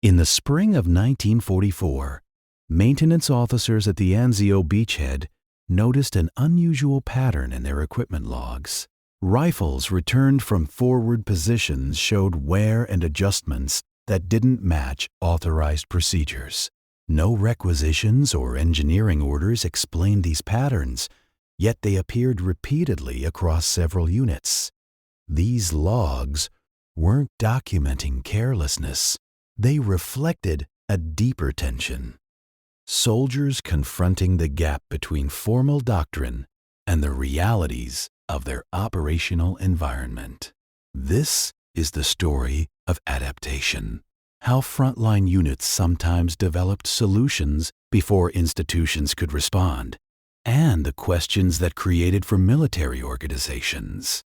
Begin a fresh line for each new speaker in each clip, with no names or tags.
In the spring of 1944, maintenance officers at the Anzio beachhead noticed an unusual pattern in their equipment logs. Rifles returned from forward positions showed wear and adjustments that didn't match authorized procedures. No requisitions or engineering orders explained these patterns, yet they appeared repeatedly across several units. These logs weren't documenting carelessness. They reflected a deeper tension. Soldiers confronting the gap between formal doctrine and the realities of their operational environment. This is the story of adaptation, how frontline units sometimes developed solutions before institutions could respond, and the questions that created for military organizations.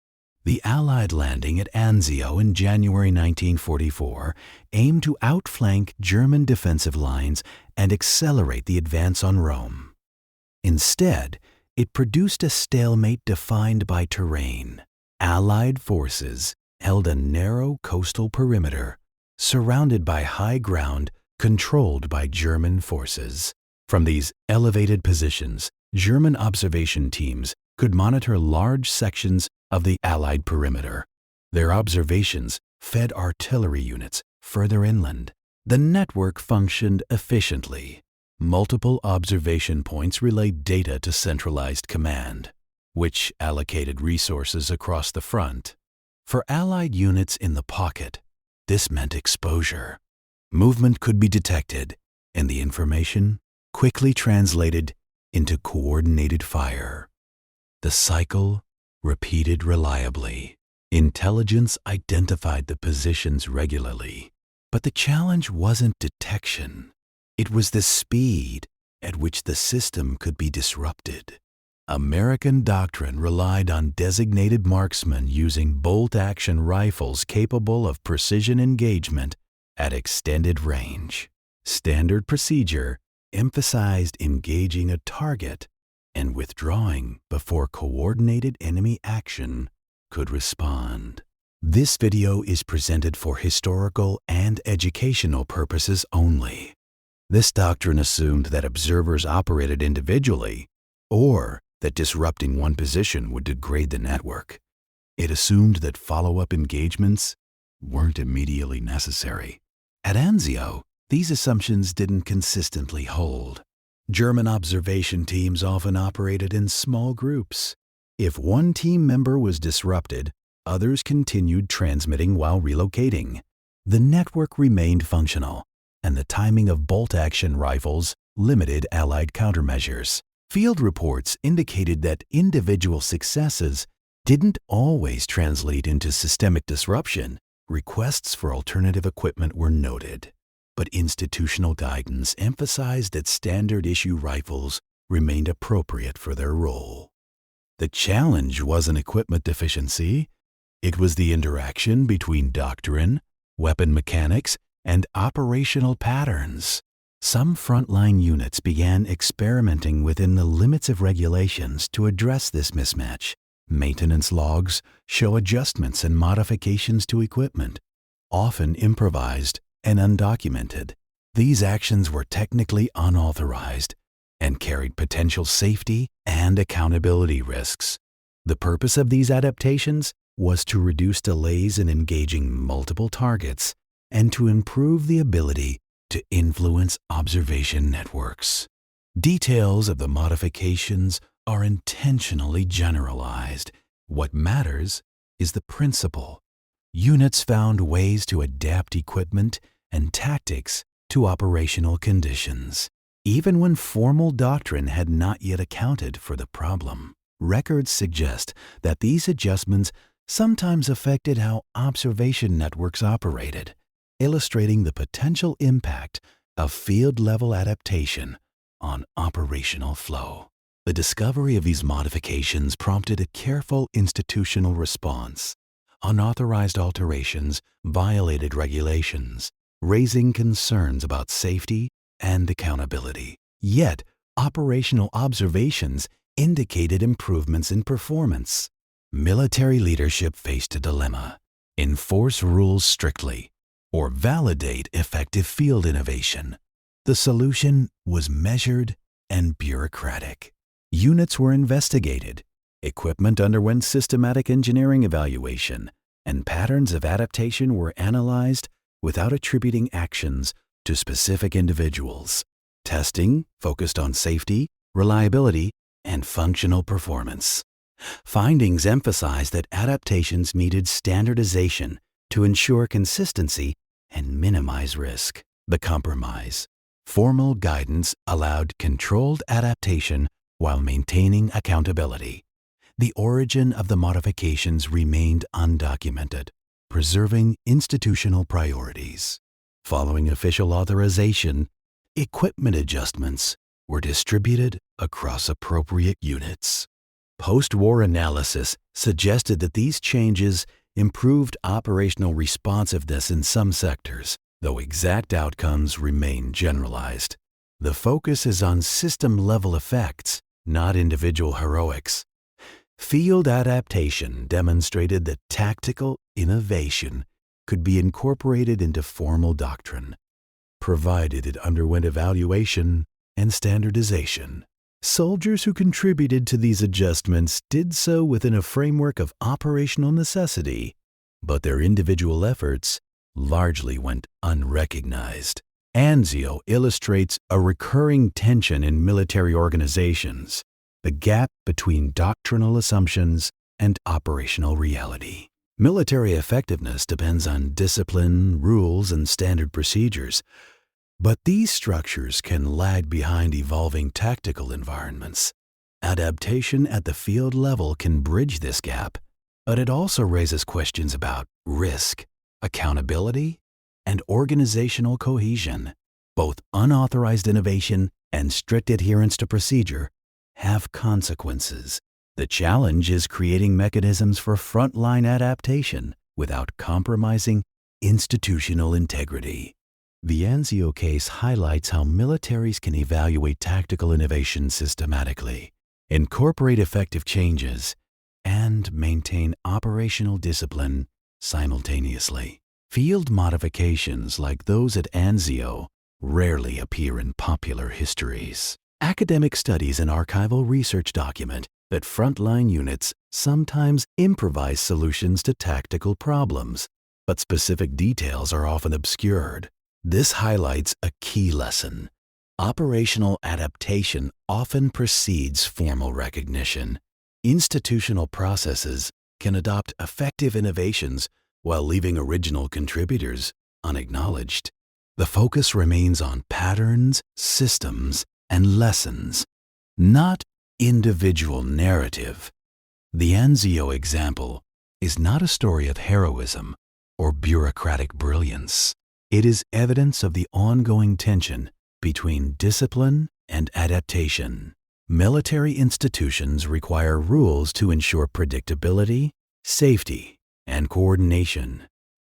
The Allied landing at Anzio in January 1944 aimed to outflank German defensive lines and accelerate the advance on Rome. Instead, it produced a stalemate defined by terrain. Allied forces held a narrow coastal perimeter, surrounded by high ground controlled by German forces. From these elevated positions, German observation teams could monitor large sections of the Allied perimeter. Their observations fed artillery units further inland. The network functioned efficiently. Multiple observation points relayed data to centralized command, which allocated resources across the front. For Allied units in the pocket, this meant exposure. Movement could be detected, and the information quickly translated into coordinated fire. The cycle repeated reliably. Intelligence identified the positions regularly. But the challenge wasn't detection. It was the speed at which the system could be disrupted. American doctrine relied on designated marksmen using bolt-action rifles capable of precision engagement at extended range. Standard procedure emphasized engaging a target and withdrawing before coordinated enemy action could respond. This video is presented for historical and educational purposes only. This doctrine assumed that observers operated individually, or that disrupting one position would degrade the network. It assumed that follow-up engagements weren't immediately necessary. At Anzio, these assumptions didn't consistently hold. German observation teams often operated in small groups. If one team member was disrupted, others continued transmitting while relocating. The network remained functional, and the timing of bolt-action rifles limited Allied countermeasures. Field reports indicated that individual successes didn't always translate into systemic disruption. Requests for alternative equipment were noted, but institutional guidance emphasized that standard-issue rifles remained appropriate for their role. The challenge wasn't equipment deficiency. It was the interaction between doctrine, weapon mechanics, and operational patterns. Some frontline units began experimenting within the limits of regulations to address this mismatch. Maintenance logs show adjustments and modifications to equipment, often improvised and undocumented. These actions were technically unauthorized and carried potential safety and accountability risks. The purpose of these adaptations was to reduce delays in engaging multiple targets and to improve the ability to influence observation networks. Details of the modifications are intentionally generalized. What matters is the principle. Units found ways to adapt equipment and tactics to operational conditions, even when formal doctrine had not yet accounted for the problem. Records suggest that these adjustments sometimes affected how observation networks operated, illustrating the potential impact of field-level adaptation on operational flow. The discovery of these modifications prompted a careful institutional response. Unauthorized alterations violated regulations, raising concerns about safety and accountability. Yet, operational observations indicated improvements in performance. Military leadership faced a dilemma: enforce rules strictly or validate effective field innovation. The solution was measured and bureaucratic. Units were investigated, equipment underwent systematic engineering evaluation, and patterns of adaptation were analyzed without attributing actions to specific individuals. Testing focused on safety, reliability, and functional performance. Findings emphasized that adaptations needed standardization to ensure consistency and minimize risk. The compromise. Formal guidance allowed controlled adaptation while maintaining accountability. The origin of the modifications remained undocumented, preserving institutional priorities. Following official authorization, equipment adjustments were distributed across appropriate units. Post-war analysis suggested that these changes improved operational responsiveness in some sectors, though exact outcomes remain generalized. The focus is on system-level effects, not individual heroics. Field adaptation demonstrated that tactical innovation could be incorporated into formal doctrine, provided it underwent evaluation and standardization. Soldiers who contributed to these adjustments did so within a framework of operational necessity, but their individual efforts largely went unrecognized. Anzio illustrates a recurring tension in military organizations, the gap between doctrinal assumptions and operational reality. Military effectiveness depends on discipline, rules, and standard procedures, but these structures can lag behind evolving tactical environments. Adaptation at the field level can bridge this gap, but it also raises questions about risk, accountability, and organizational cohesion. Both unauthorized innovation and strict adherence to procedure have consequences. The challenge is creating mechanisms for frontline adaptation without compromising institutional integrity. The Anzio case highlights how militaries can evaluate tactical innovation systematically, incorporate effective changes, and maintain operational discipline simultaneously. Field modifications like those at Anzio rarely appear in popular histories. Academic studies and archival research document that frontline units sometimes improvise solutions to tactical problems, but specific details are often obscured. This highlights a key lesson. Operational adaptation often precedes formal recognition. Institutional processes can adopt effective innovations while leaving original contributors unacknowledged. The focus remains on patterns, systems, and lessons, not individual narrative. The Anzio example is not a story of heroism or bureaucratic brilliance. It is evidence of the ongoing tension between discipline and adaptation. Military institutions require rules to ensure predictability, safety, and coordination.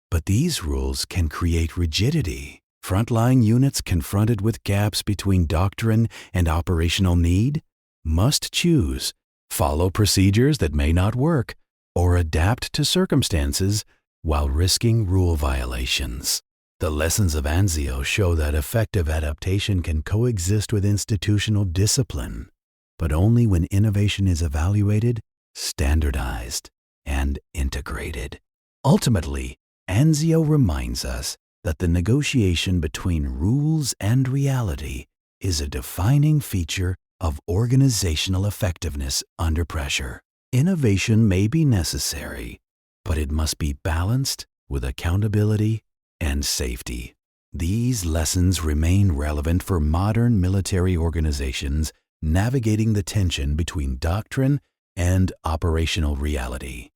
But these rules can create rigidity. Frontline units confronted with gaps between doctrine and operational need must choose, follow procedures that may not work, or adapt to circumstances while risking rule violations. The lessons of Anzio show that effective adaptation can coexist with institutional discipline, but only when innovation is evaluated, standardized, and integrated. Ultimately, Anzio reminds us that the negotiation between rules and reality is a defining feature of organizational effectiveness under pressure. Innovation may be necessary, but it must be balanced with accountability and safety. These lessons remain relevant for modern military organizations navigating the tension between doctrine and operational reality.